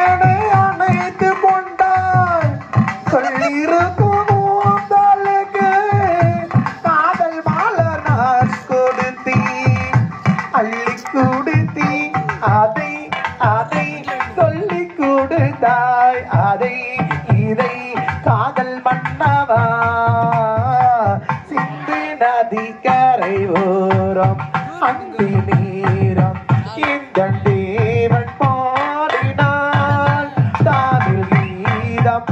என்னை அணைத்து கொண்டாய் சொல்லிருக்கும் உங்களுக்கு காதல் மலர் நான் கொடுத்தி அள்ளி கொடுத்தி அதை அதை சொல்லி கொடுத்தாய் அதை இதை காதல் மன்னவா சிந்து நதி கரை ஓரம் அந்தி நீரம் இந்த தேவன் பாடினாள் தானில் கீதம்